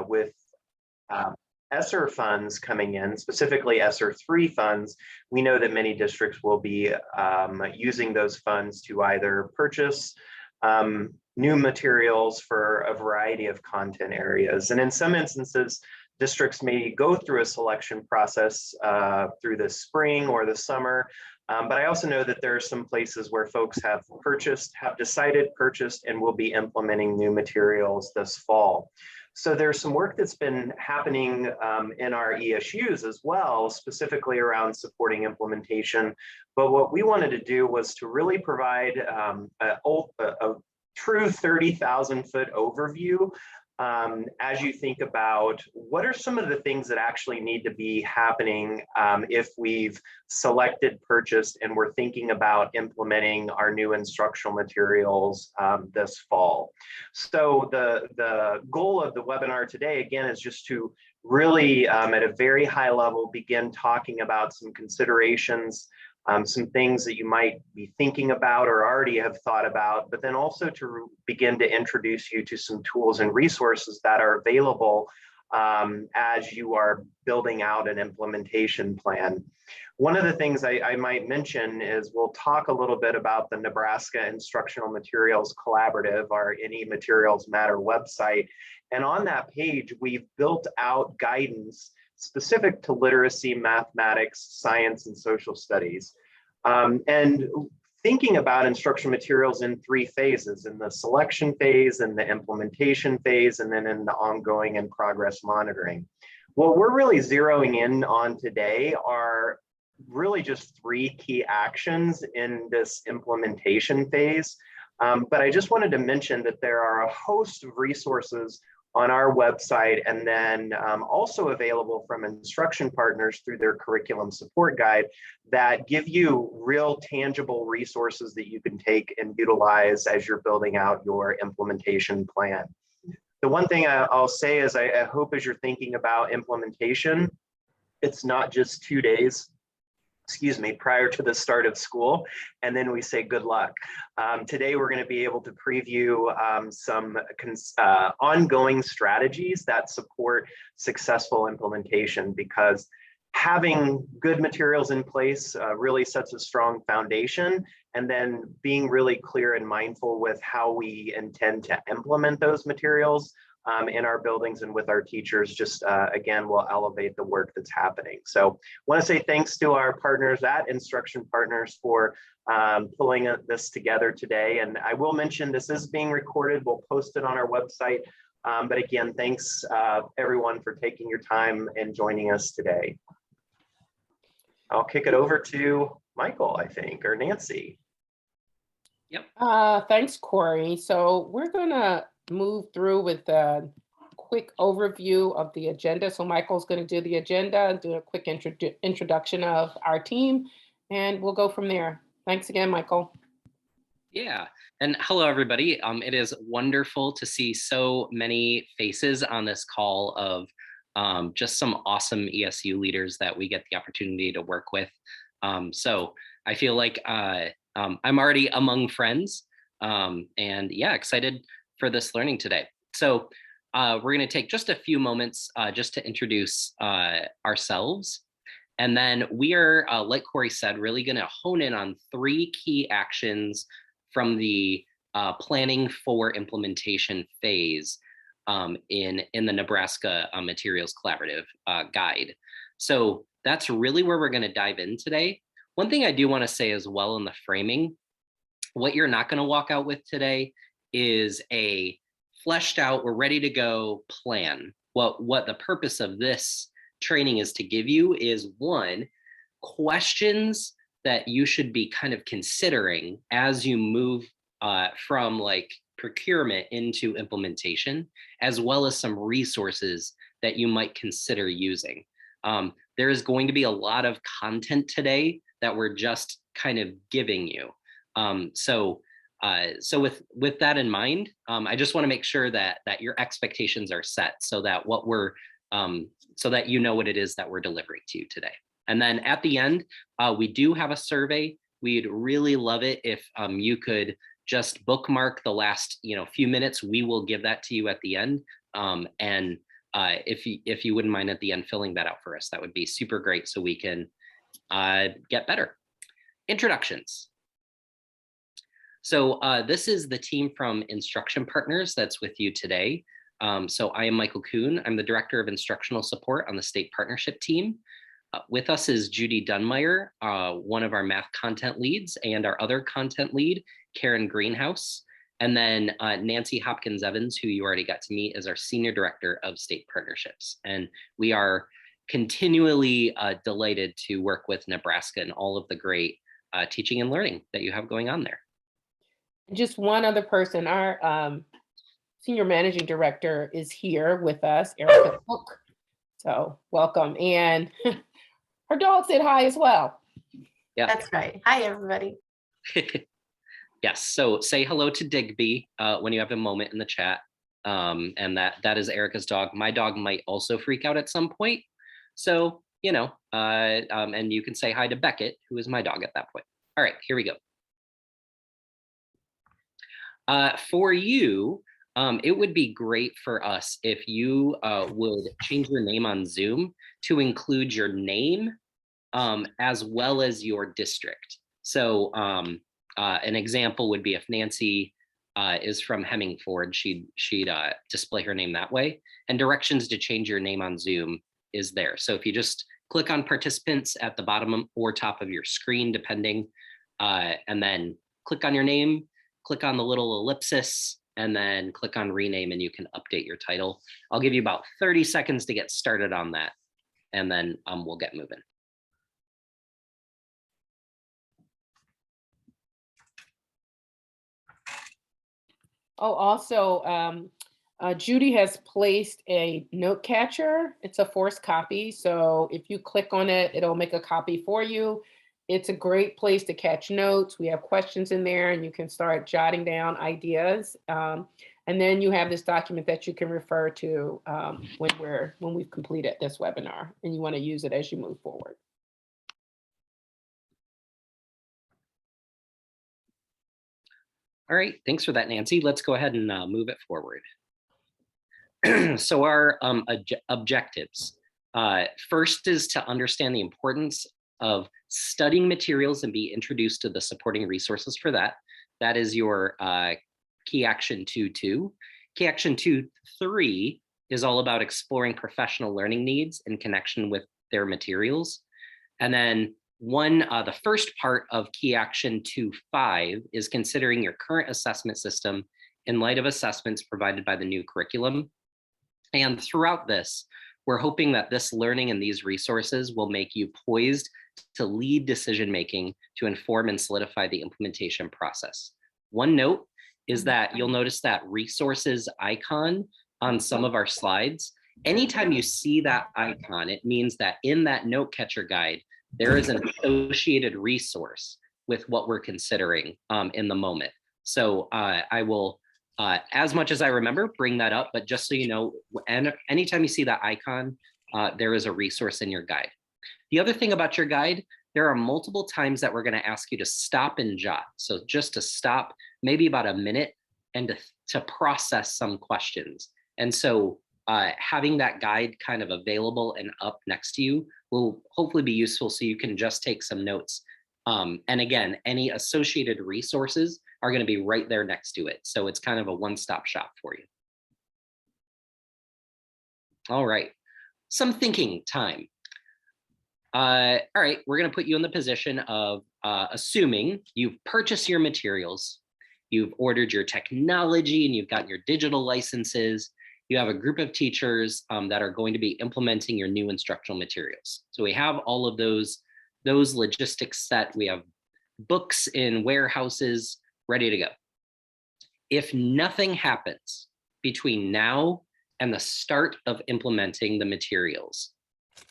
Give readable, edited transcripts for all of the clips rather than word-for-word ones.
with ESSER funds coming in, specifically ESSER 3 funds, we know that many districts will be using those funds to either purchase new materials for a variety of content areas. And in some instances, districts may go through a selection process through the spring or the summer. But I also know that there are some places where folks have decided, purchased, and will be implementing new materials this fall. So there's some work that's been happening in our ESUs as well, specifically around supporting implementation. But what we wanted to do was to really provide a true 30,000-foot overview as you think about what are some of the things that actually need to be happening if we've selected, purchased, and we're thinking about implementing our new instructional materials this fall. So the goal of the webinar today, again, is just to really at a very high level begin talking about some considerations, some things that you might be thinking about or already have thought about, but then also to begin to introduce you to some tools and resources that are available as you are building out an implementation plan. One of the things I might mention is we'll talk a little bit about the Nebraska Instructional Materials Collaborative, our Any Materials Matter website. And on that page, we've built out guidance specific to literacy, mathematics, science, and social studies. And thinking about instructional materials in 3 phases: in the selection phase, in the implementation phase, and then in the ongoing and progress monitoring. What we're really zeroing in on today are really just 3 key actions in this implementation phase. But I just wanted to mention that there are a host of resources on our website, and then also available from instruction partners through their curriculum support guide that give you real tangible resources that you can take and utilize as you're building out your implementation plan. The one thing I'll say is I hope as you're thinking about implementation, it's not just 2 days, prior to the start of school, and then we say good luck. Today, we're going to be able to preview some ongoing strategies that support successful implementation, because having good materials in place really sets a strong foundation, and then being really clear and mindful with how we intend to implement those materials in our buildings and with our teachers just again will elevate the work that's happening. So I want to say thanks to our partners at Instruction Partners for pulling this together today. And I will mention this is being recorded. We'll post it on our website. But again, thanks everyone for taking your time and joining us today. I'll kick it over to Michael, I think, or Nancy. Yep. Thanks, Corey. So we're gonna move through with a quick overview of the agenda. So Michael's going to do the agenda and do a quick introduction of our team, and we'll go from there. Thanks again, Michael. Yeah, and hello everybody. It is wonderful to see so many faces on this call of just some awesome ESU leaders that we get the opportunity to work with. So I feel like I'm already among friends, and yeah, excited for this learning today. So we're going to take just a few moments just to introduce ourselves. And then we are, like Corey said, really going to hone in on 3 key actions from the planning for implementation phase in the Nebraska Materials Collaborative guide. So that's really where we're going to dive in today. One thing I do want to say as well in the framing, what you're not going to walk out with today is a fleshed out, we're ready to go plan. What the purpose of this training is to give you is 1, questions that you should be kind of considering as you move from like procurement into implementation, as well as some resources that you might consider using. There is going to be a lot of content today that we're just kind of giving you. So with that in mind, I just want to make sure that your expectations are set so that so that you know what it is that we're delivering to you today. And then at the end, we do have a survey. We'd really love it if you could just bookmark the last few minutes. We will give that to you at the end. And if you wouldn't mind at the end filling that out for us, that would be super great so we can get better. Introductions. So this is the team from Instruction Partners that's with you today. So I am Michael Kuhn. I'm the Director of Instructional Support on the State Partnership team. With us is Judy Dunmeyer, one of our math content leads, and our other content lead, Karen Greenhouse. And then Nancy Hopkins Evans, who you already got to meet, is our Senior Director of State Partnerships. And we are continually delighted to work with Nebraska and all of the great teaching and learning that you have going on there. Just one other person, our Senior Managing Director is here with us, Erica Cook. So welcome. And her dog said hi as well. Yeah, That's right. Hi, everybody. yes. So say hello to Digby when you have a moment in the chat. And that is Erica's dog. My dog might also freak out at some point. So, you know, and you can say hi to Beckett, who is my dog at that point. All right, here we go. For you, it would be great for us if you would change your name on Zoom to include your name as well as your district. So an example would be if Nancy is from Hemmingford, she'd display her name that way. And directions to change your name on Zoom is there. So if you just click on participants at the bottom or top of your screen, depending, and then click on your name, click on the little ellipsis, and then click on rename and you can update your title. I'll give you about 30 seconds to get started on that, and then we'll get moving. Oh, also, Judy has placed a note catcher. It's a forced copy. So if you click on it, it'll make a copy for you. It's a great place to catch notes. We have questions in there and you can start jotting down ideas. And then you have this document that you can refer to when we've completed this webinar and you want to use it as you move forward. All right, thanks for that, Nancy. Let's go ahead and move it forward. So our objectives. First is to understand the importance of studying materials and be introduced to the supporting resources for that. That is your key action 2.2. Key action 2.3 is all about exploring professional learning needs in connection with their materials. And then the first part of key action 2.5 is considering your current assessment system in light of assessments provided by the new curriculum. And throughout this, we're hoping that this learning and these resources will make you poised to lead decision-making to inform and solidify the implementation process. One note is that you'll notice that resources icon on some of our slides. Anytime you see that icon, it means that in that note catcher guide, there is an associated resource with what we're considering in the moment. So I will, as much as I remember, bring that up, but just so you know, and anytime you see that icon, there is a resource in your guide. The other thing about your guide, there are multiple times that we're going to ask you to stop and jot. So just to stop, maybe about a minute, and to process some questions. And so having that guide kind of available and up next to you will hopefully be useful so you can just take some notes. And again, any associated resources are going to be right there next to it. So it's kind of a one-stop shop for you. All right, some thinking time. All right, we're going to put you in the position of assuming you've purchased your materials, you've ordered your technology, and you've got your digital licenses. You have a group of teachers that are going to be implementing your new instructional materials. So we have all of those logistics set. We have books in warehouses ready to go. If nothing happens between now and the start of implementing the materials,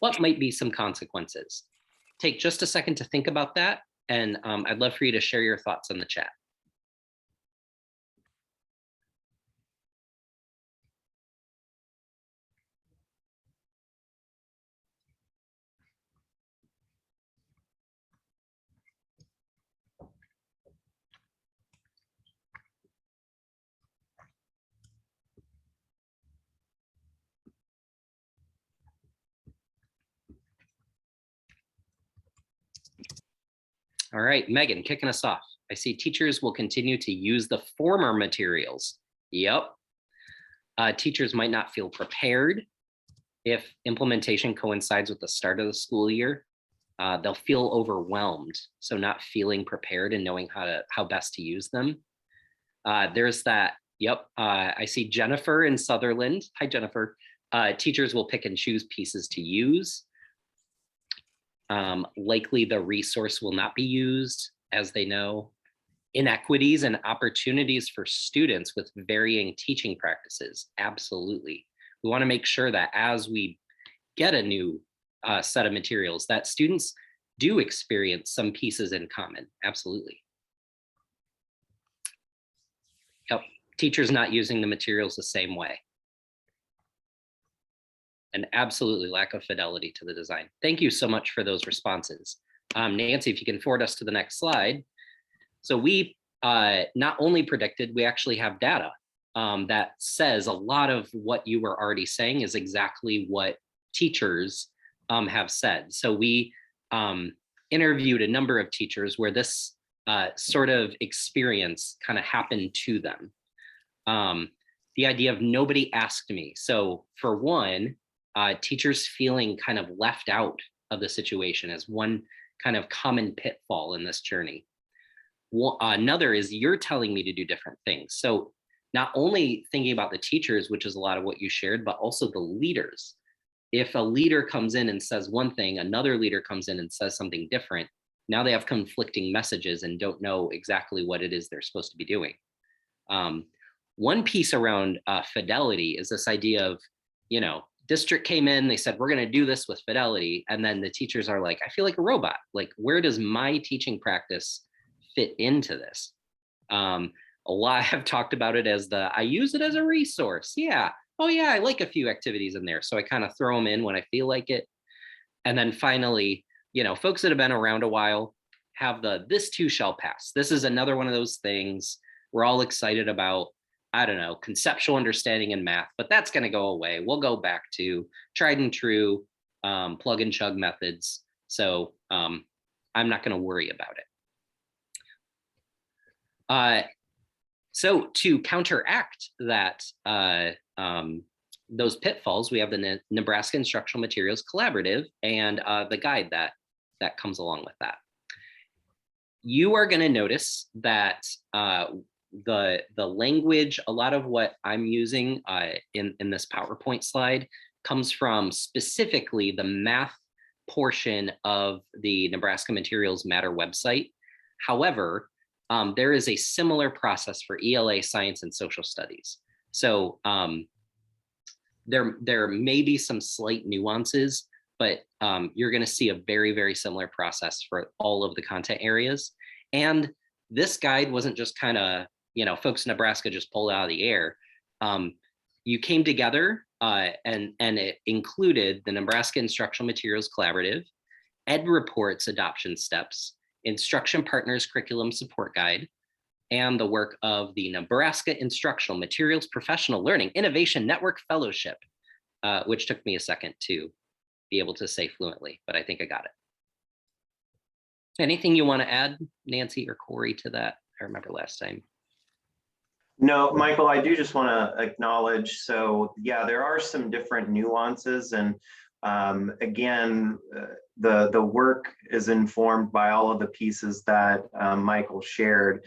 what might be some consequences? Take just a second to think about that, and I'd love for you to share your thoughts in the chat. All right, Megan, kicking us off. I see teachers will continue to use the former materials. Yep. Teachers might not feel prepared if implementation coincides with the start of the school year. They'll feel overwhelmed, so not feeling prepared and knowing how best to use them. There's that. Yep. I see Jennifer in Sutherland. Hi, Jennifer. Teachers will pick and choose pieces to use. Likely the resource will not be used, as they know. Inequities and opportunities for students with varying teaching practices. Absolutely. We want to make sure that as we get a new set of materials, that students do experience some pieces in common. Absolutely. Yep. Teachers not using the materials the same way. And absolutely lack of fidelity to the design. Thank you so much for those responses. Nancy, if you can forward us to the next slide. So we not only predicted, we actually have data that says a lot of what you were already saying is exactly what teachers have said. So we interviewed a number of teachers where this sort of experience kind of happened to them. The idea of nobody asked me. So for one, teachers feeling kind of left out of the situation as one kind of common pitfall in this journey. Another is you're telling me to do different things. So not only thinking about the teachers, which is a lot of what you shared, but also the leaders. If a leader comes in and says one thing, another leader comes in and says something different, now they have conflicting messages and don't know exactly what it is they're supposed to be doing. One piece around fidelity is this idea of, district came in, they said, we're going to do this with fidelity. And then the teachers are like, I feel like a robot. Like, where does my teaching practice fit into this? A lot have talked about it as I use it as a resource. Yeah. Oh yeah, I like a few activities in there. So I kind of throw them in when I feel like it. And then finally, folks that have been around a while have this too shall pass. This is another one of those things we're all excited about. I don't know, conceptual understanding in math, but that's going to go away. We'll go back to tried and true plug and chug methods. So I'm not going to worry about it. So to counteract that, those pitfalls, we have the Nebraska Instructional Materials Collaborative and the guide that comes along with that. You are going to notice that the language, a lot of what I'm using in this PowerPoint slide comes from specifically the math portion of the Nebraska Materials Matter website. However, there is a similar process for ELA, science, and social studies. So there may be some slight nuances, but you're going to see a very, very similar process for all of the content areas. And this guide wasn't just kind of, folks in Nebraska just pulled out of the air. You came together and it included the Nebraska Instructional Materials Collaborative, EdReports Adoption Steps, Instruction Partners Curriculum Support Guide, and the work of the Nebraska Instructional Materials Professional Learning Innovation Network Fellowship, which took me a second to be able to say fluently, but I think I got it. Anything you want to add, Nancy or Corey, to that? I remember last time. No, Michael, I do just want to acknowledge, so yeah, there are some different nuances, and again, the work is informed by all of the pieces that Michael shared,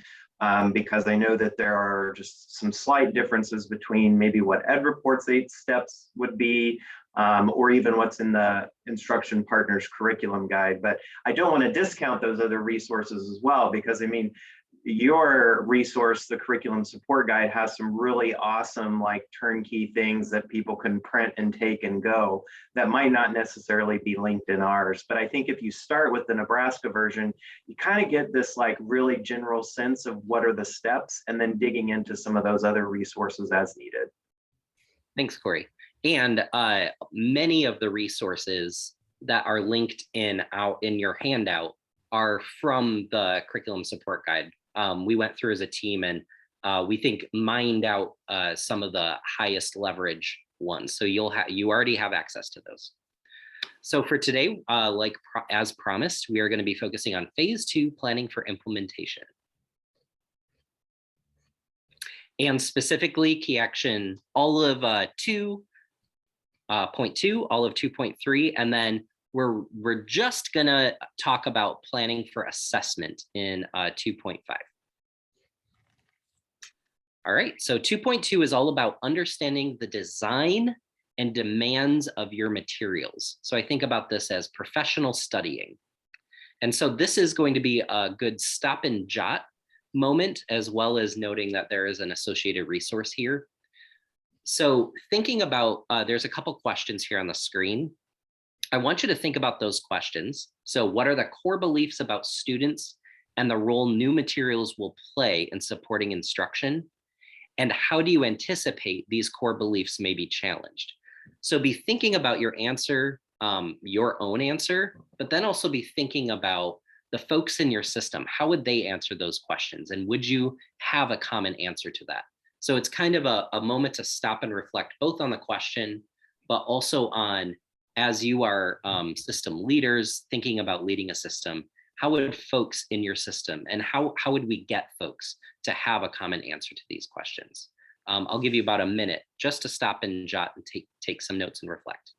because I know that there are just some slight differences between maybe what EdReports 8 steps would be, or even what's in the Instruction Partners Curriculum Guide. But I don't want to discount those other resources as well, because I mean, your resource, the Curriculum Support Guide, has some really awesome like turnkey things that people can print and take and go that might not necessarily be linked in ours. But I think if you start with the Nebraska version, you kind of get this like really general sense of what are the steps, and then digging into some of those other resources as needed. Thanks, Corey. And many of the resources that are linked in your handout are from the Curriculum Support Guide. We went through as a team and we think mined out some of the highest leverage ones. So you already have access to those. So for today, as promised, we are going to be focusing on phase 2 planning for implementation. And specifically key action, all of 2.2, all of 2.3, and then we're just gonna talk about planning for assessment in 2.5. All right, so 2.2 is all about understanding the design and demands of your materials. So I think about this as professional studying. And so this is going to be a good stop and jot moment, as well as noting that there is an associated resource here. So thinking about, there's a couple questions here on the screen. I want you to think about those questions. So what are the core beliefs about students and the role new materials will play in supporting instruction? And how do you anticipate these core beliefs may be challenged? So be thinking about your answer, your own answer, but then also be thinking about the folks in your system. How would they answer those questions? And would you have a common answer to that? So it's kind of a moment to stop and reflect both on the question, but also on, as you are system leaders thinking about leading a system, how would folks in your system, and how would we get folks to have a common answer to these questions? I'll give you about a minute just to stop and jot and take some notes and reflect.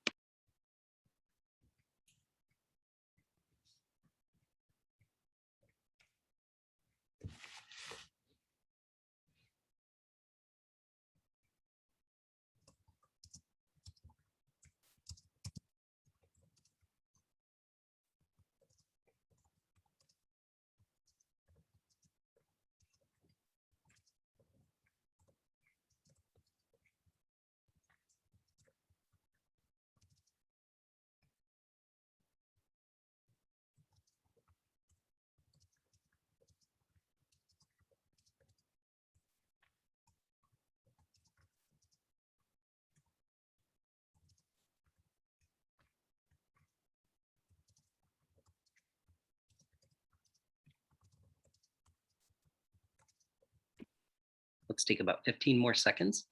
Let's take about 15 more seconds.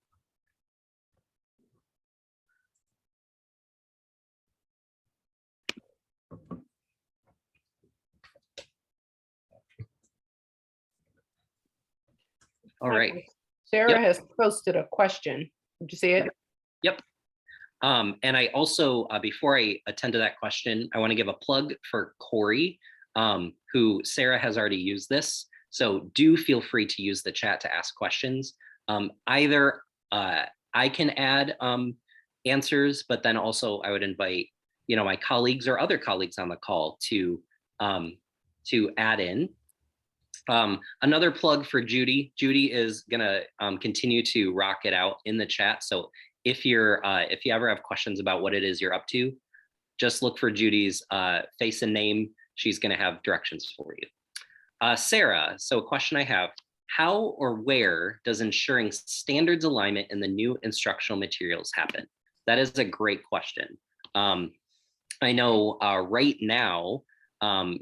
All right. Sarah Yep. has posted a question. Did you see it? Yep. And I also, before I attend to that question, I want to give a plug for Corey, who Sarah has already used this. So do feel free to use the chat to ask questions. Either I can add answers, but then also I would invite, my colleagues or other colleagues on the call to add in. Another plug for Judy. Judy is gonna continue to rock it out in the chat. So if you ever have questions about what it is you're up to, just look for Judy's face and name. She's gonna have directions for you. Sarah, so a question I have, how or where does ensuring standards alignment in the new instructional materials happen? That is a great question. I know right now,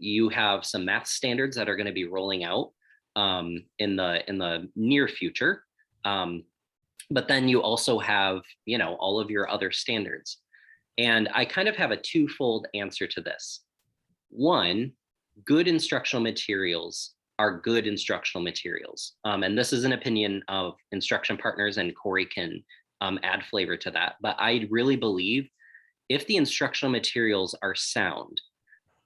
you have some math standards that are going to be rolling out in the near future. But then you also have, all of your other standards. And I kind of have a twofold answer to this. One, good instructional materials are good instructional materials. And this is an opinion of instruction partners, and Corey can add flavor to that. But I really believe if the instructional materials are sound,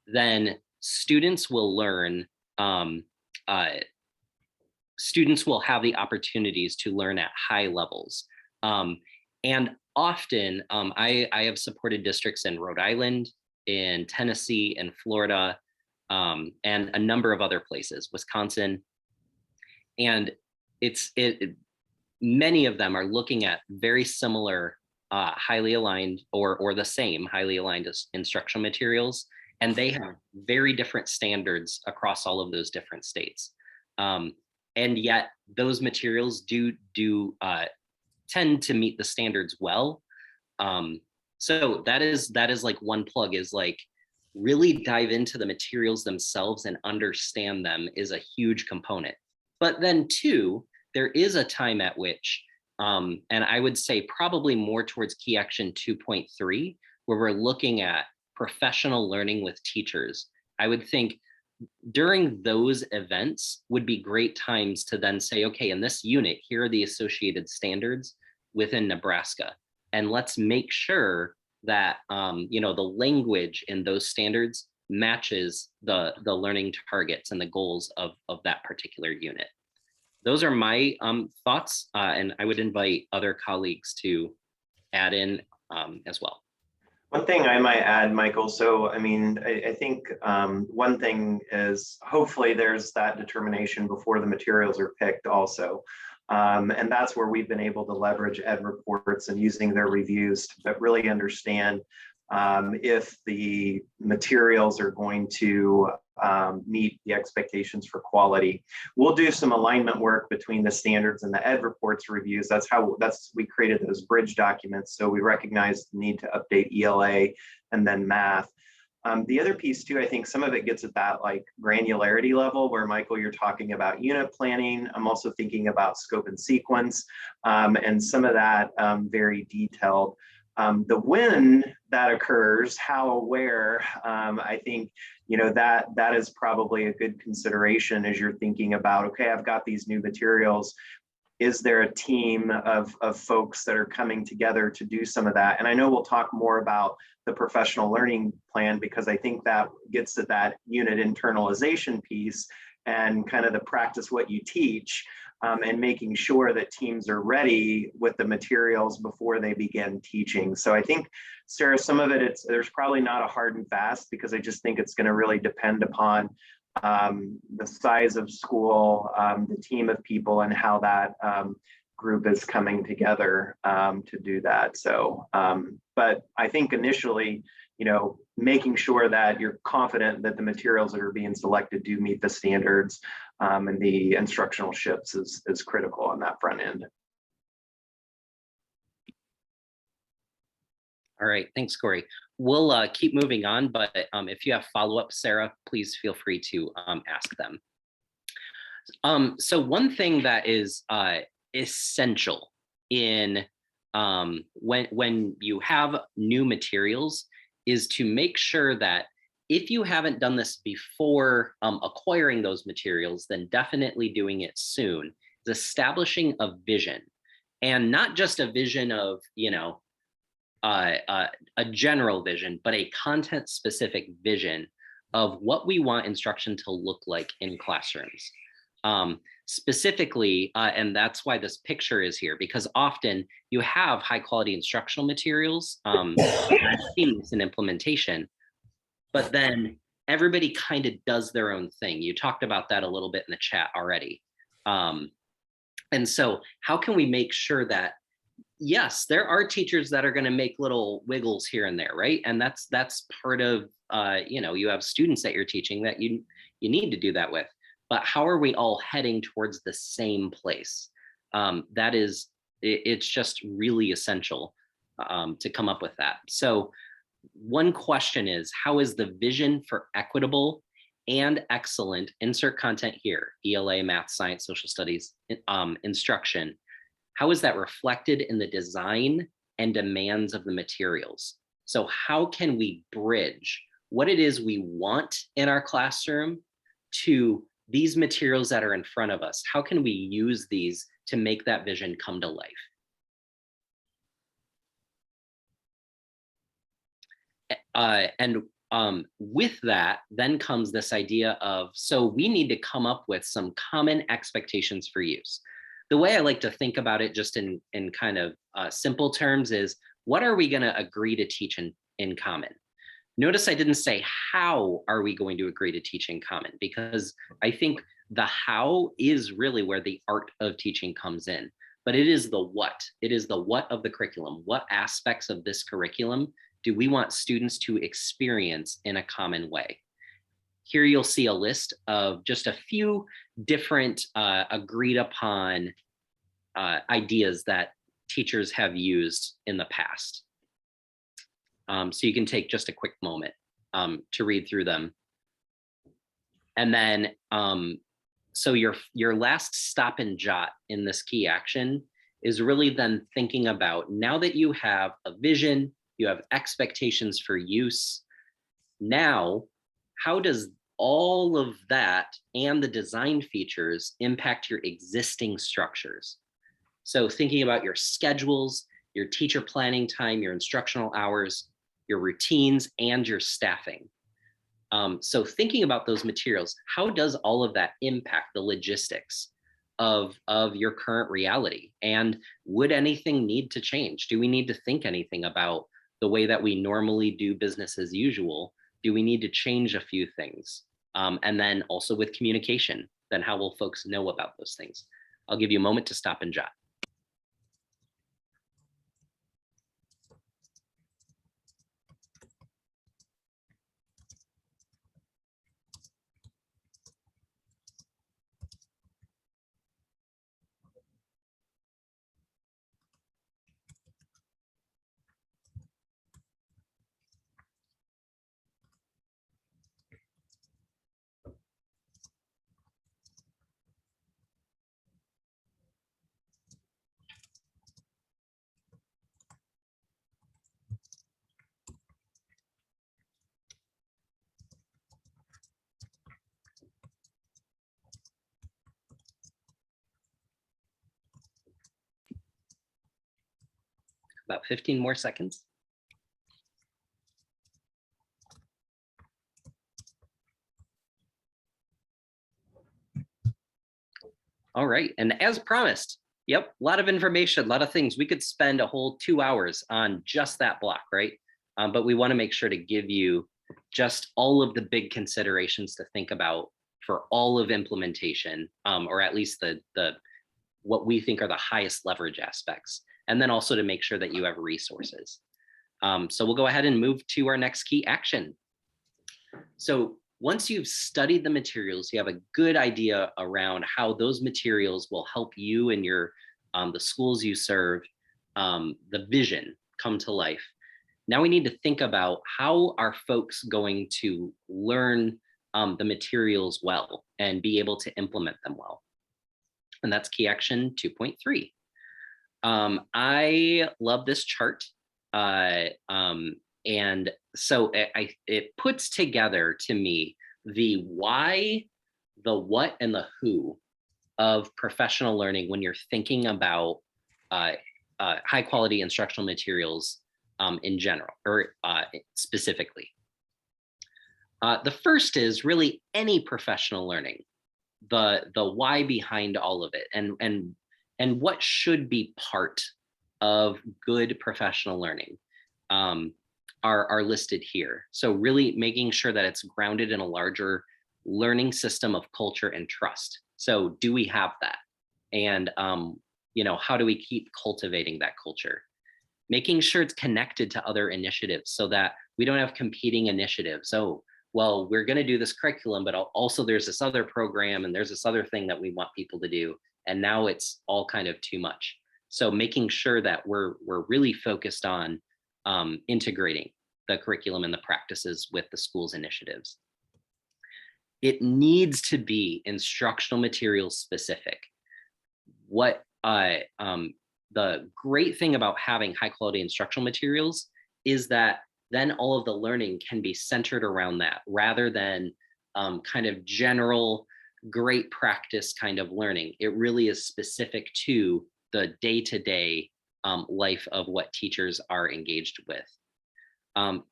then students will learn, students will have the opportunities to learn at high levels. And often I have supported districts in Rhode Island, in Tennessee, in Florida, and a number of other places, Wisconsin. And many of them are looking at very similar, highly aligned or the same highly aligned instructional materials. And they have very different standards across all of those different states. And yet those materials do tend to meet the standards well. So that is like one plug, is like really dive into the materials themselves and understand them is a huge component. But then two, there is a time at which, and I would say probably more towards key action 2.3, where we're looking at professional learning with teachers, I would think during those events would be great times to then say, okay, in this unit, here are the associated standards within Nebraska. And let's make sure that the language in those standards matches the learning targets and the goals of that particular unit. Those are my thoughts, and I would invite other colleagues to add in as well. One thing I might add, Michael, so I mean, I think one thing is hopefully there's that determination before the materials are picked also. And that's where we've been able to leverage ed reports and using their reviews to really understand if the materials are going to meet the expectations for quality. We'll do some alignment work between the standards and the ed reports reviews. We created those bridge documents. So we recognize the need to update ELA and then math. The other piece too, I think some of it gets at that like granularity level where Michael, you're talking about unit planning. I'm also thinking about scope and sequence and some of that very detailed. The when that occurs, how, where, I think, that is probably a good consideration as you're thinking about, okay, I've got these new materials. Is there a team of folks that are coming together to do some of that? And I know we'll talk more about the professional learning plan because I think that gets to that unit internalization piece and kind of the practice what you teach. And making sure that teams are ready with the materials before they begin teaching. So I think, Sarah, some of it, there's probably not a hard and fast because I just think it's going to really depend upon the size of school, the team of people, and how that group is coming together to do that. So, but I think initially, making sure that you're confident that the materials that are being selected do meet the standards and the instructional shifts is critical on that front end. All right, thanks, Corey. We'll keep moving on, but if you have follow-up, Sarah, please feel free to ask them. So one thing that is essential in when you have new materials is to make sure that if you haven't done this before acquiring those materials, then definitely doing it soon, is establishing a vision. And not just a vision of, a general vision, but a content specific vision of what we want instruction to look like in classrooms. Specifically, and that's why this picture is here, because often you have high quality instructional materials, I've seen this in implementation, but then everybody kind of does their own thing. You talked about that a little bit in the chat already. And so how can we make sure that, yes, there are teachers that are going to make little wiggles here and there, right? And that's part of, you have students that you're teaching that you need to do that with. But how are we all heading towards the same place? It's just really essential to come up with that. So one question is, how is the vision for equitable and excellent, insert content here, ELA, math, science, social studies, instruction, how is that reflected in the design and demands of the materials? So how can we bridge what it is we want in our classroom to these materials that are in front of us? How can we use these to make that vision come to life? With that, then comes this idea of, so we need to come up with some common expectations for use. The way I like to think about it just in kind of simple terms is, what are we going to agree to teach in common? Notice I didn't say how are we going to agree to teach in common, because I think the how is really where the art of teaching comes in, but it is the what. It is the what of the curriculum. What aspects of this curriculum do we want students to experience in a common way? Here you'll see a list of just a few different agreed upon ideas that teachers have used in the past. So you can take just a quick moment to read through them. And then, so your last stop and jot in this key action is really then thinking about, now that you have a vision, you have expectations for use, Now, how does all of that and the design features impact your existing structures? So thinking about your schedules, your teacher planning time, your instructional hours, your routines, and your staffing. So thinking about those materials, how does all of that impact the logistics of your current reality? And would anything need to change? Do we need to think anything about the way that we normally do business as usual? Do we need to change a few things? And then also with communication, then how will folks know about those things? I'll give you a moment to stop and jot. About 15 more seconds. All right, and as promised, yep, a lot of information, a lot of things. We could spend a whole 2 hours on just that block, right? But we wanna make sure to give you just all of the big considerations to think about for all of implementation, or at least the what we think are the highest leverage aspects, and then also to make sure that you have resources. So we'll go ahead and move to our next key action. So once you've studied the materials, you have a good idea around how those materials will help you and your the schools you serve, the vision come to life. Now we need to think about how are folks going to learn the materials well and be able to implement them well. And that's key action 2.3. I love this chart. And so it puts together to me the why, the what, and the who of professional learning when you're thinking about high quality instructional materials in general or specifically. The first is really any professional learning, the why behind all of it, and what should be part of good professional learning are listed here. So really making sure that it's grounded in a larger learning system of culture and trust. So do we have that? And how do we keep cultivating that culture? Making sure it's connected to other initiatives so that we don't have competing initiatives. Oh, well, we're going to do this curriculum, but also there's this other program and there's this other thing that we want people to do. And now it's all kind of too much. So making sure that we're really focused on integrating the curriculum and the practices with the school's initiatives. It needs to be instructional materials specific. What the great thing about having high quality instructional materials is that then all of the learning can be centered around that rather than kind of general great practice kind of learning. It really is specific to the day-to-day life of what teachers are engaged with.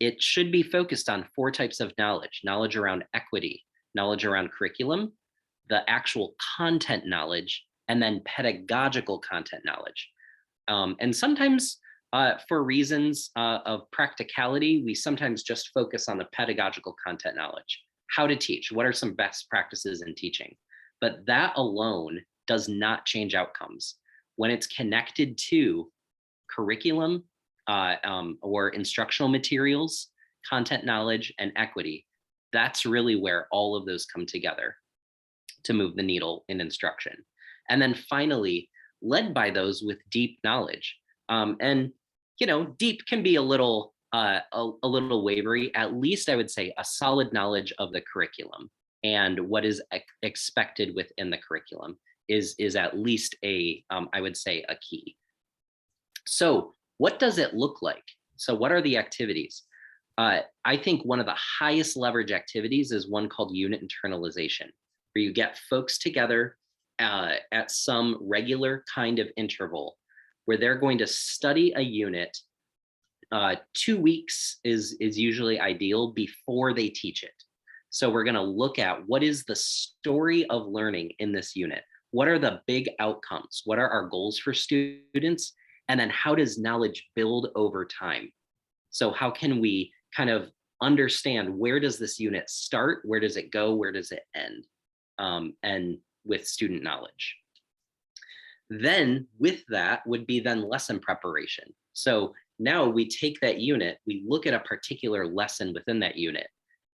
It should be focused on 4 types of knowledge around equity, knowledge around curriculum, the actual content knowledge, and then pedagogical content knowledge. And sometimes for reasons of practicality, we sometimes just focus on the pedagogical content knowledge, how to teach, what are some best practices in teaching. But that alone does not change outcomes. When it's connected to curriculum or instructional materials, content knowledge, and equity, that's really where all of those come together to move the needle in instruction. And then finally, led by those with deep knowledge. And deep can be a little wavery. At least I would say a solid knowledge of the curriculum and what is expected within the curriculum is at least I would say a key. So what does it look like? So what are the activities? I think one of the highest leverage activities is one called unit internalization, where you get folks together at some regular kind of interval where they're going to study a unit. 2 weeks is usually ideal before they teach it. So we're going to look at what is the story of learning in this unit? What are the big outcomes? What are our goals for students? And then how does knowledge build over time? So how can we kind of understand, where does this unit start? Where does it go? Where does it end? And with student knowledge. Then with that would be then lesson preparation. So now we take that unit, we look at a particular lesson within that unit,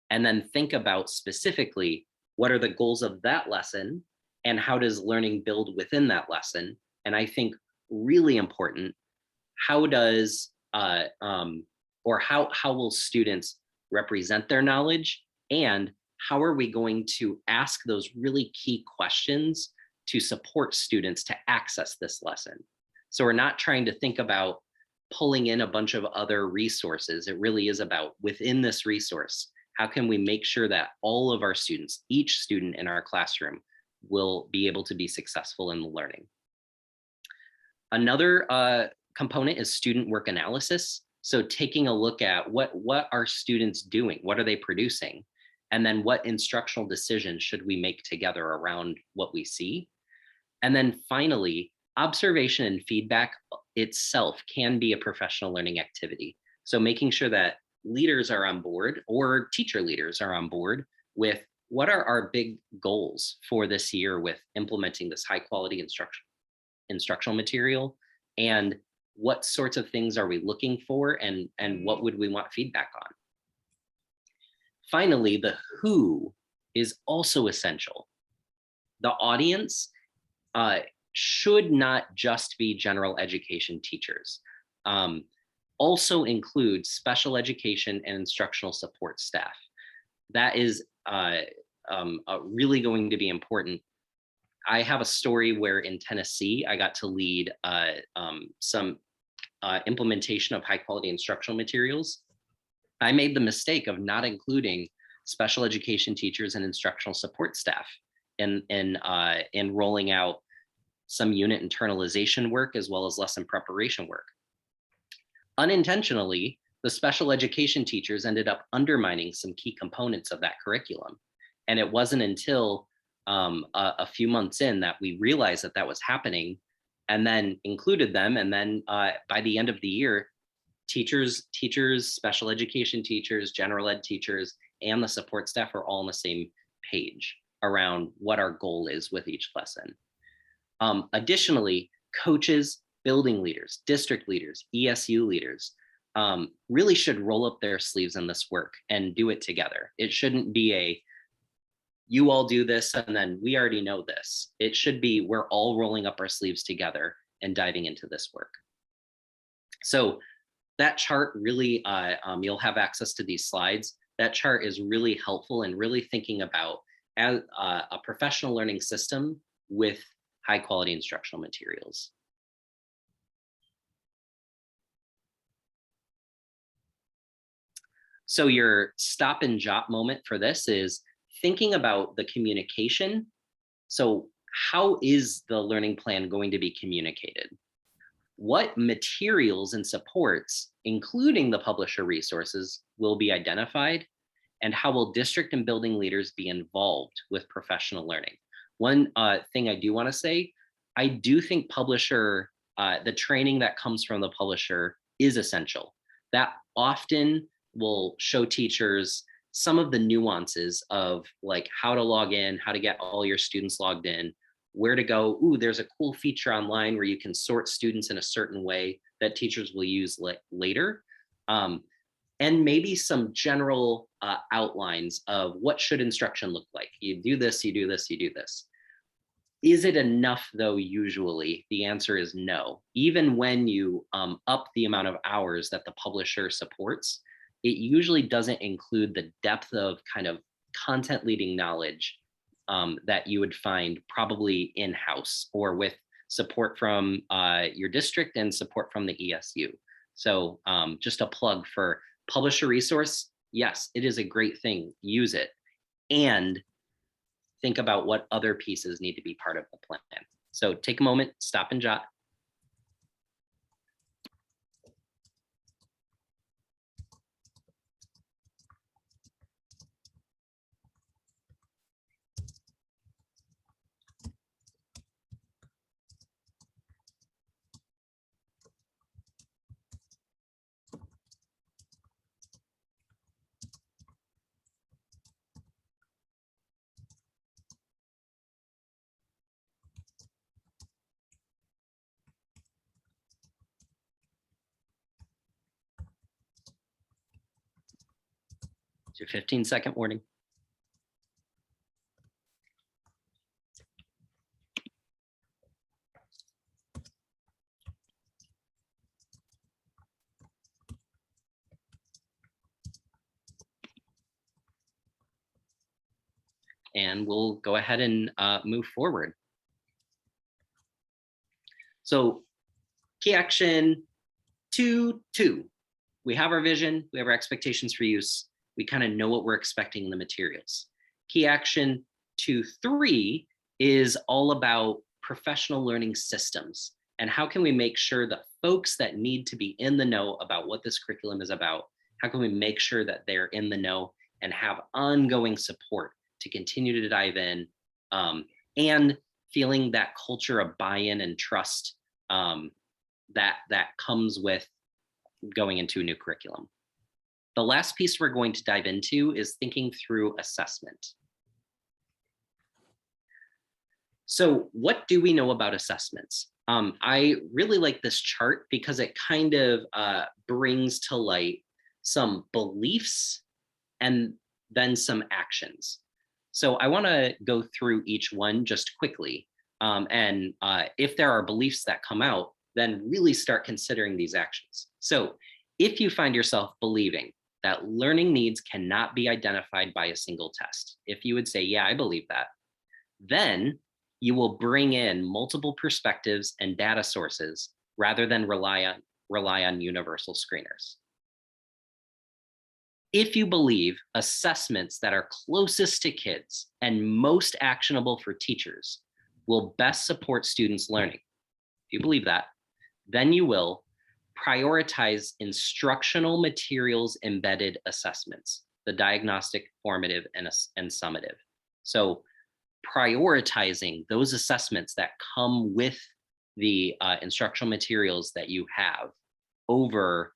and then think about specifically what are the goals of that lesson and how does learning build within that lesson? And I think really important, how does or how will students represent their knowledge, and how are we going to ask those really key questions to support students to access this lesson? So we're not trying to think about pulling in a bunch of other resources. It really is about, within this resource, how can we make sure that all of our students, each student in our classroom, will be able to be successful in the learning. Another component is student work analysis. So taking a look at what are students doing? What are they producing? And then what instructional decisions should we make together around what we see? And then finally, observation and feedback itself can be a professional learning activity. So making sure that leaders are on board, or teacher leaders are on board with, what are our big goals for this year with implementing this high quality instructional material, and what sorts of things are we looking for, and what would we want feedback on? Finally, the who is also essential. The audience should not just be general education teachers. Also include special education and instructional support staff. That is really going to be important. I have a story where in Tennessee, I got to lead some implementation of high quality instructional materials. I made the mistake of not including special education teachers and instructional support staff in rolling out some unit internalization work as well as lesson preparation work. Unintentionally, the special education teachers ended up undermining some key components of that curriculum. And it wasn't until a few months in that we realized that that was happening, and then included them. And then by the end of the year, teachers, special education teachers, general ed teachers, and the support staff are all on the same page around what our goal is with each lesson. Additionally, coaches, building leaders, district leaders, ESU leaders really should roll up their sleeves in this work and do it together. It shouldn't be a, you all do this and then we already know this. It should be, we're all rolling up our sleeves together and diving into this work. So that chart really, you'll have access to these slides. That chart is really helpful in really thinking about as a professional learning system with high quality instructional materials. So your stop and jot moment for this is thinking about the communication. So how is the learning plan going to be communicated? What materials and supports, including the publisher resources, will be identified? And how will district and building leaders be involved with professional learning? One thing I do want to say, I do think publisher, the training that comes from the publisher is essential. That often will show teachers some of the nuances of like how to log in, how to get all your students logged in, where to go. Ooh, there's a cool feature online where you can sort students in a certain way that teachers will use later. And maybe some general outlines of what should instruction look like. You do this, you do this, you do this. Is it enough though? Usually the answer is no. Even when you up the amount of hours that the publisher supports, it usually doesn't include the depth of kind of content leading knowledge that you would find probably in-house or with support from your district and support from the ESU. So just a plug for Publish a resource. Yes, it is a great thing. Use it. And think about what other pieces need to be part of the plan. So take a moment, stop and jot. It's your 15-second warning. And we'll go ahead and move forward. So key action 2.2. We have our vision, we have our expectations for use. We kind of know what we're expecting in the materials. Key action 2.3 is all about professional learning systems and how can we make sure that folks that need to be in the know about what this curriculum is about, how can we make sure that they're in the know and have ongoing support to continue to dive in, and feeling that culture of buy-in and trust that comes with going into a new curriculum. The last piece we're going to dive into is thinking through assessment. So what do we know about assessments? I really like this chart because it kind of brings to light some beliefs and then some actions. So I want to go through each one just quickly. And if there are beliefs that come out, then really start considering these actions. So if you find yourself believing that learning needs cannot be identified by a single test, if you would say, yeah, I believe that, then you will bring in multiple perspectives and data sources rather than rely on universal screeners. If you believe assessments that are closest to kids and most actionable for teachers will best support students' learning, if you believe that, then you will prioritize instructional materials embedded assessments, the diagnostic, formative, and summative. So prioritizing those assessments that come with the instructional materials that you have over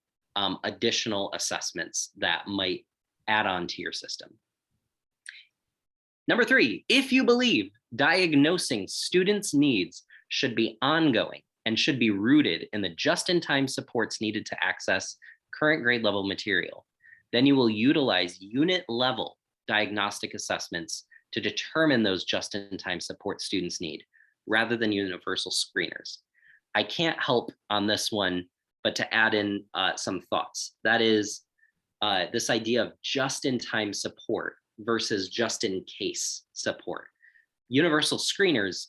additional assessments that might add on to your system. Number 3, if you believe diagnosing students' needs should be ongoing and should be rooted in the just-in-time supports needed to access current grade level material, then you will utilize unit level diagnostic assessments to determine those just-in-time support students need rather than universal screeners. I can't help on this one but to add in some thoughts. That is this idea of just-in-time support versus just-in-case support. Universal screeners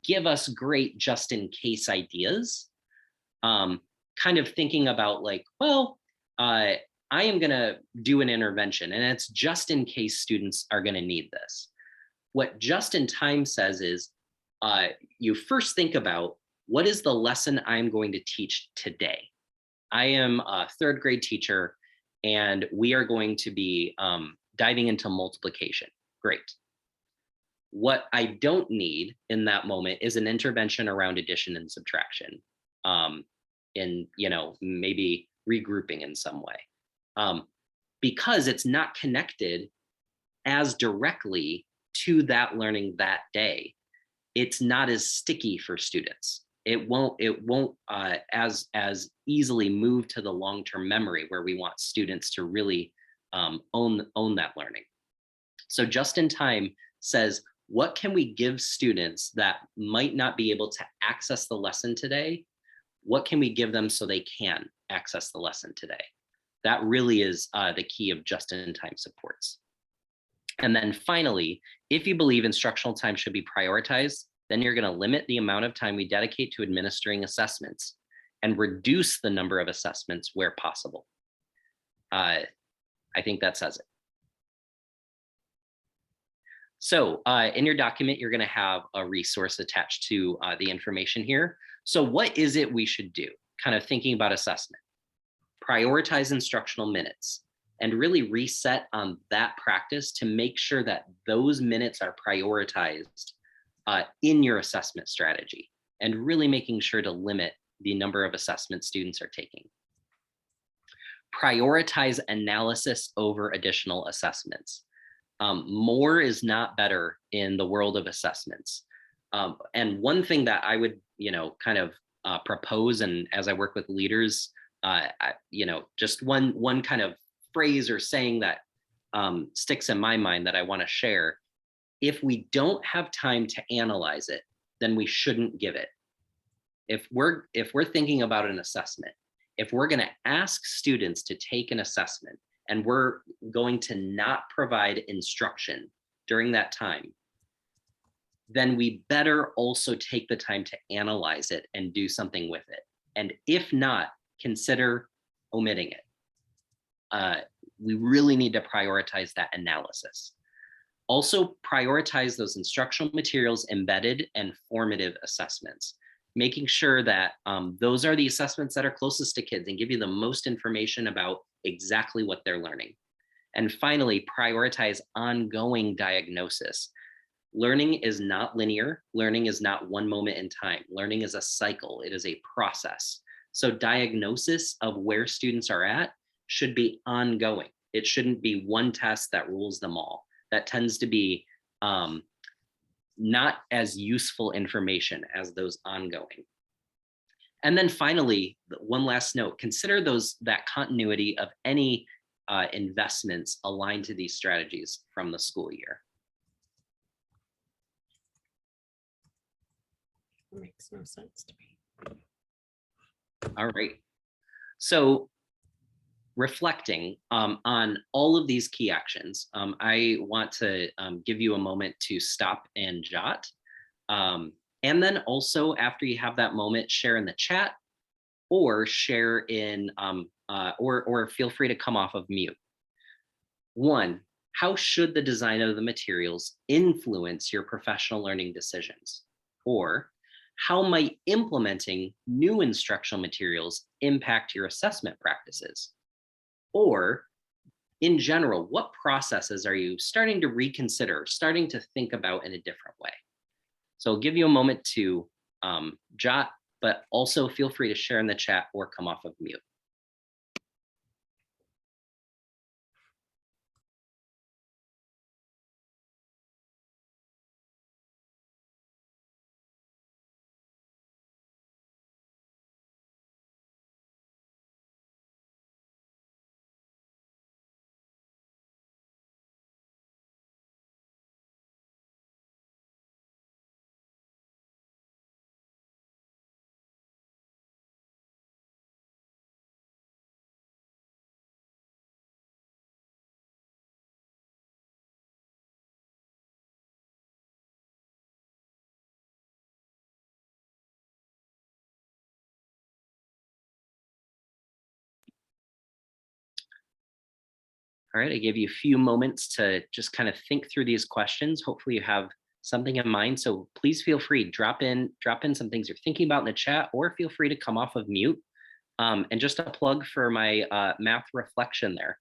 give us great just-in-case ideas, kind of thinking about like, well, I am gonna do an intervention and it's just in case students are gonna need this. What just-in-time says is you first think about what is the lesson I'm going to teach today. I am a 3rd grade teacher and we are going to be diving into multiplication. Great. What I don't need in that moment is an intervention around addition and subtraction, and maybe regrouping in some way, because it's not connected as directly to that learning that day. It's not as sticky for students. It won't as easily move to the long-term memory where we want students to really own that learning. So just in time says, what can we give students that might not be able to access the lesson today? What can we give them so they can access the lesson today? That really is the key of just-in-time supports. And then finally, if you believe instructional time should be prioritized, then you're going to limit the amount of time we dedicate to administering assessments and reduce the number of assessments where possible. I think that says it. So in your document, you're going to have a resource attached to the information here. So what is it we should do? Kind of thinking about assessment. Prioritize instructional minutes and really reset on that practice to make sure that those minutes are prioritized in your assessment strategy, and really making sure to limit the number of assessments students are taking. Prioritize analysis over additional assessments. More is not better in the world of assessments. And one thing that I would, kind of propose, and as I work with leaders, just one kind of phrase or saying that sticks in my mind that I want to share. If we don't have time to analyze it, then we shouldn't give it. If we're thinking about an assessment, if we're going to ask students to take an assessment and we're going to not provide instruction during that time, then we better also take the time to analyze it and do something with it. And if not, consider omitting it. We really need to prioritize that analysis. Also prioritize those instructional materials, embedded and formative assessments, making sure that those are the assessments that are closest to kids and give you the most information about exactly what they're learning. And finally, prioritize ongoing diagnosis. Learning is not linear. Learning is not one moment in time. Learning is a cycle. It is a process. So diagnosis of where students are at should be ongoing. It shouldn't be one test that rules them all. That tends to be not as useful information as those ongoing. And then finally, one last note, consider that continuity of any investments aligned to these strategies from the school year. Makes no sense to me. All right. So reflecting on all of these key actions, I want to give you a moment to stop and jot. And then also, after you have that moment, share in the chat or share in, or feel free to come off of mute. 1, how should the design of the materials influence your professional learning decisions? Or how might implementing new instructional materials impact your assessment practices? Or in general, what processes are you starting to reconsider, starting to think about in a different way? So I'll give you a moment to jot, but also feel free to share in the chat or come off of mute. All right, I gave you a few moments to just kind of think through these questions. Hopefully you have something in mind. So please feel free, drop in some things you're thinking about in the chat, or feel free to come off of mute. And just a plug for my math reflection there.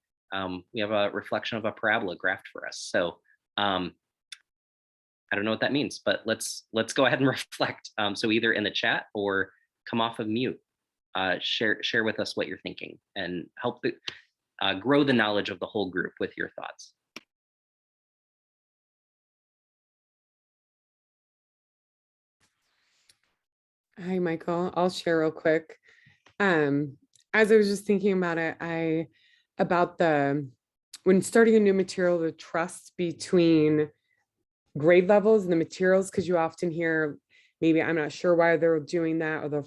We have a reflection of a parabola graphed for us. So I don't know what that means, but let's go ahead and reflect. So either in the chat or come off of mute, share with us what you're thinking and help grow the knowledge of the whole group with your thoughts. Hi, Michael. I'll share real quick. As I was just thinking about it, when starting a new material, the trust between grade levels and the materials, because you often hear, maybe I'm not sure why they're doing that, or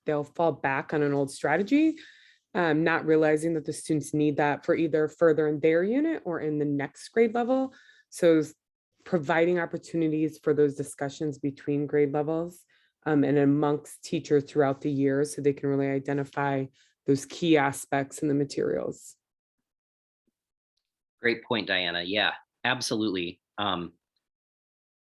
they'll fall back on an old strategy, not realizing that the students need that for either further in their unit or in the next grade level. So providing opportunities for those discussions between grade levels and amongst teachers throughout the year, so they can really identify those key aspects in the materials. Great point, Diana. Yeah, absolutely.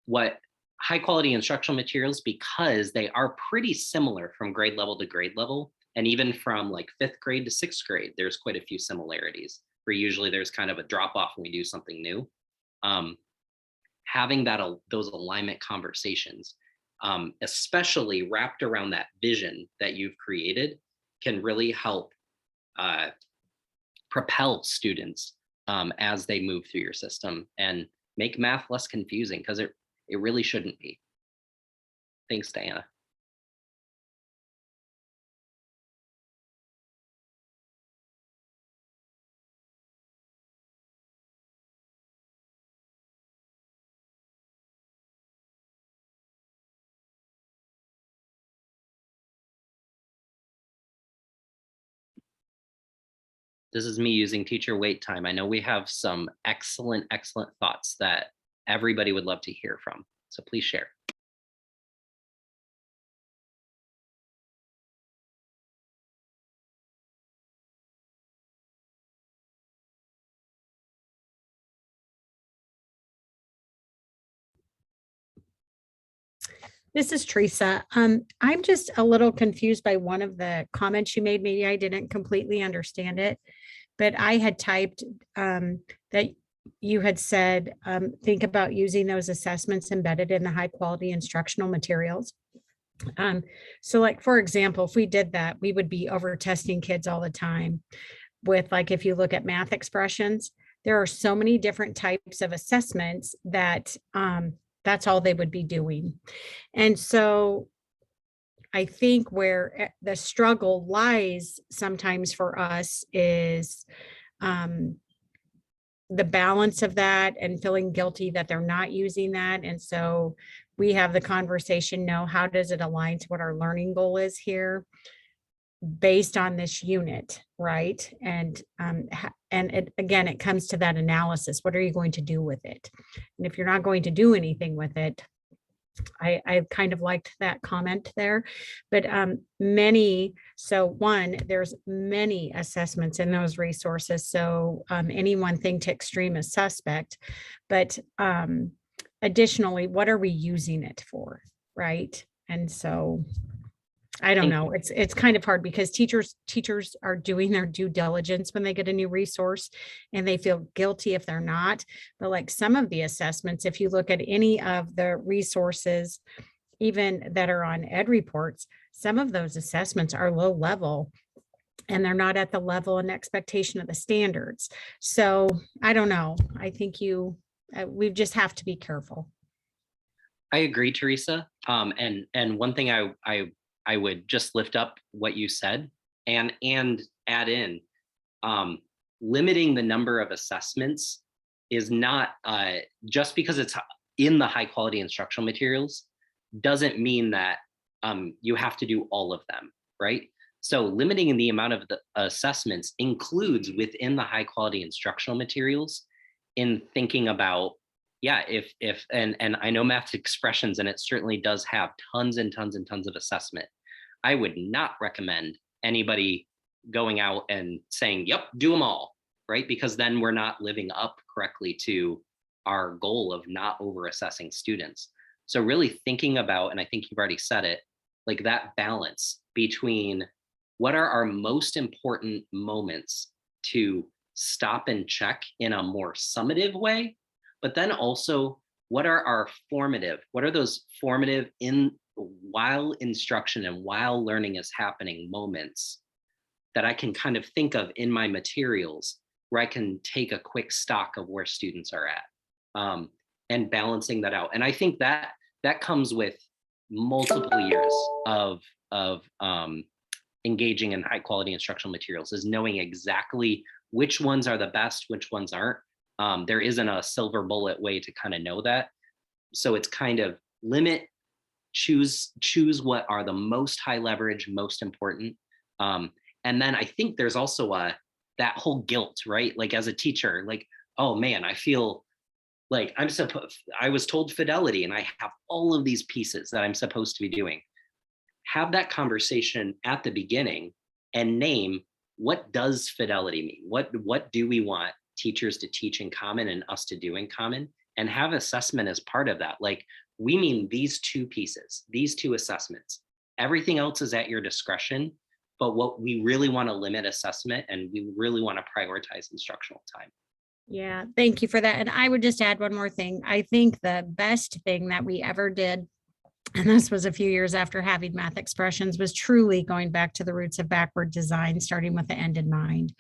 What high quality instructional materials, because they are pretty similar from grade level to grade level, and even from like 5th grade to 6th grade, there's quite a few similarities where usually there's kind of a drop off when we do something new. Having that those alignment conversations, especially wrapped around that vision that you've created, can really help propel students as they move through your system and make math less confusing, because it really shouldn't be. Thanks, Diana. This is me using teacher wait time. I know we have some excellent thoughts that everybody would love to hear from. So please share. This is Teresa. I'm just a little confused by one of the comments you made. Maybe I didn't completely understand it, but I had typed that you had said, think about using those assessments embedded in the high quality instructional materials. So like, for example, if we did that, we would be over testing kids all the time with, like, if you look at math expressions, there are so many different types of assessments that that's all they would be doing. And so I think where the struggle lies sometimes for us is the balance of that and feeling guilty that they're not using that. And so we have the conversation, no, how does it align to what our learning goal is here based on this unit, right? And again, it comes to that analysis. What are you going to do with it? And if you're not going to do anything with it, I kind of liked that comment there, but there's many assessments in those resources. So any one thing to extreme is suspect, but additionally, what are we using it for, right? And so I don't know. It's kind of hard because teachers are doing their due diligence when they get a new resource, and they feel guilty if they're not. But like some of the assessments, if you look at any of the resources, even that are on Ed Reports, some of those assessments are low level and they're not at the level and expectation of the standards. So I don't know. I think we just have to be careful. I agree, Teresa. And one thing I would just lift up what you said and add in, limiting the number of assessments is not just because it's in the high quality instructional materials doesn't mean that you have to do all of them, right? So limiting the amount of the assessments includes within the high quality instructional materials in thinking about, yeah, and I know math expressions, and it certainly does have tons and tons and tons of assessment. I would not recommend anybody going out and saying, yep, do them all, right? Because then we're not living up correctly to our goal of not over assessing students. So really thinking about, and I think you've already said it, like that balance between what are our most important moments to stop and check in a more summative way, but then also what are those formative while instruction and while learning is happening moments that I can kind of think of in my materials where I can take a quick stock of where students are at, and balancing that out. And I think that comes with multiple years of engaging in high quality instructional materials, is knowing exactly which ones are the best, which ones aren't. There isn't a silver bullet way to kind of know that. So it's kind of choose what are the most high leverage, most important. And then I think there's also that whole guilt, right? Like as a teacher, like, oh man, I feel like I was told fidelity and I have all of these pieces that I'm supposed to be doing. Have that conversation at the beginning and name, what does fidelity mean? What do we want teachers to teach in common and us to do in common? And have assessment as part of that. Like, we mean these two pieces, these two assessments. Everything else is at your discretion, but what we really want to limit assessment, and we really want to prioritize instructional time. Yeah, thank you for that. And I would just add one more thing. I think the best thing that we ever did, and this was a few years after having math expressions, was truly going back to the roots of backward design, starting with the end in mind.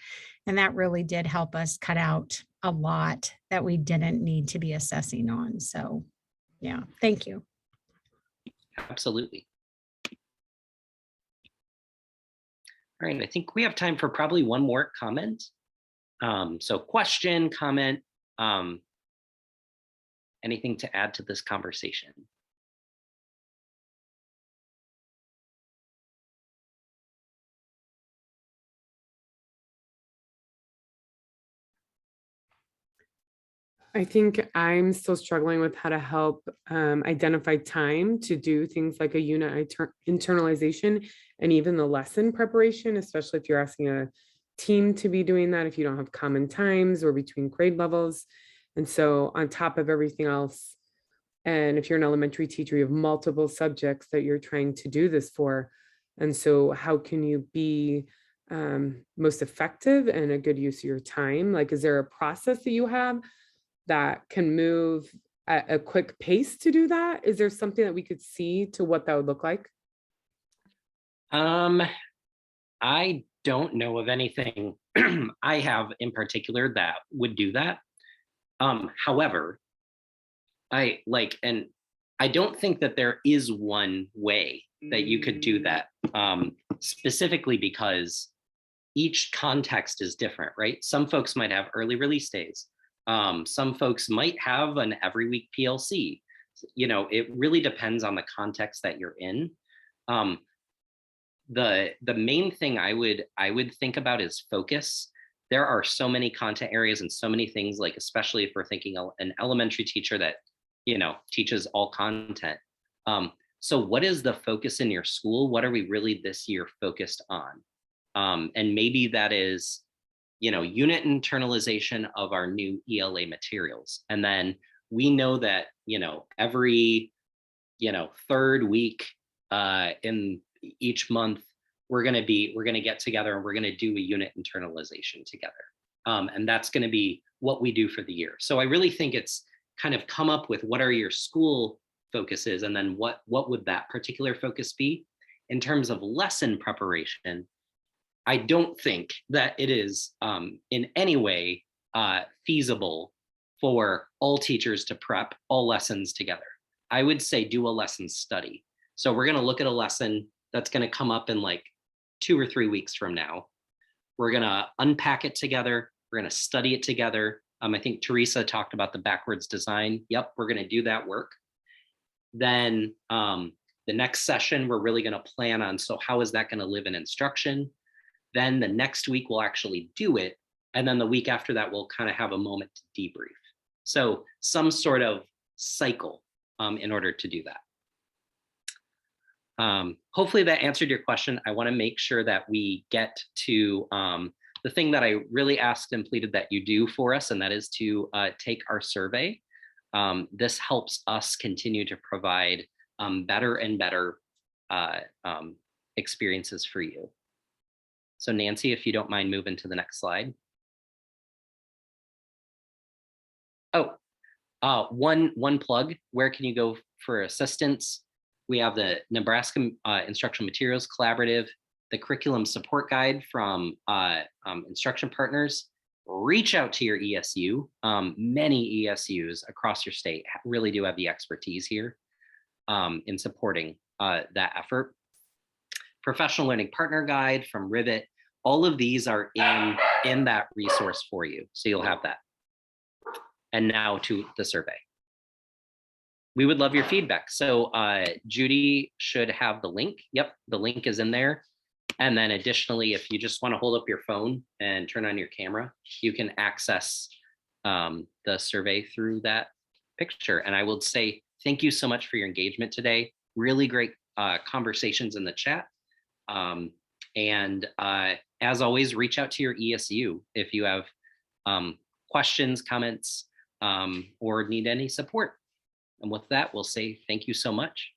And that really did help us cut out a lot that we didn't need to be assessing on. So yeah, thank you. Absolutely. All right, I think we have time for probably one more comment. So question, comment, anything to add to this conversation? I think I'm still struggling with how to help identify time to do things like a unit internalization and even the lesson preparation, especially if you're asking a team to be doing that, if you don't have common times or between grade levels. And so on top of everything else, and if you're an elementary teacher, you have multiple subjects that you're trying to do this for. And so how can you be most effective and a good use of your time? Like, is there a process that you have that can move at a quick pace to do that? Is there something that we could see to what that would look like? I don't know of anything I have in particular that would do that. However, I don't think that there is one way that you could do that, specifically because each context is different, right? Some folks might have early release days. Some folks might have an every week PLC. You know, it really depends on the context that you're in. The main thing I would think about is focus. There are so many content areas and so many things, like, especially if we're thinking an elementary teacher that, you know, teaches all content. So what is the focus in your school? What are we really this year focused on? And maybe that is, you know, unit internalization of our new ELA materials. And then we know that, you know, every, you know, third week in each month, we're going to get together and we're going to do a unit internalization together. And that's going to be what we do for the year. So I really think it's kind of come up with what are your school focuses, and then what would that particular focus be. In terms of lesson preparation, I don't think that it is in any way feasible for all teachers to prep all lessons together. I would say do a lesson study. So we're going to look at a lesson that's going to come up in like 2 or 3 weeks from now. We're going to unpack it together. We're going to study it together. I think Teresa talked about the backwards design. Yep, we're going to do that work. Then the next session, we're really going to plan on, so how is that going to live in instruction? Then the next week we'll actually do it. And then the week after that, we'll kind of have a moment to debrief. So some sort of cycle in order to do that. Hopefully that answered your question. I want to make sure that we get to the thing that I really asked and pleaded that you do for us, and that is to take our survey. This helps us continue to provide better and better experiences for you. So Nancy, if you don't mind moving to the next slide. Oh, one plug. Where can you go for assistance? We have the Nebraska Instructional Materials Collaborative, the Curriculum Support Guide from Instruction Partners. Reach out to your ESU. Many ESUs across your state really do have the expertise here in supporting that effort. Professional Learning Partner Guide from Rivet. All of these are in that resource for you. So you'll have that. And now to the survey. We would love your feedback. So Judy should have the link. Yep, the link is in there. And then additionally, if you just want to hold up your phone and turn on your camera, you can access the survey through that picture. And I will say thank you so much for your engagement today. Really great conversations in the chat. And as always, reach out to your ESU if you have questions, comments, or need any support. And with that, we'll say thank you so much.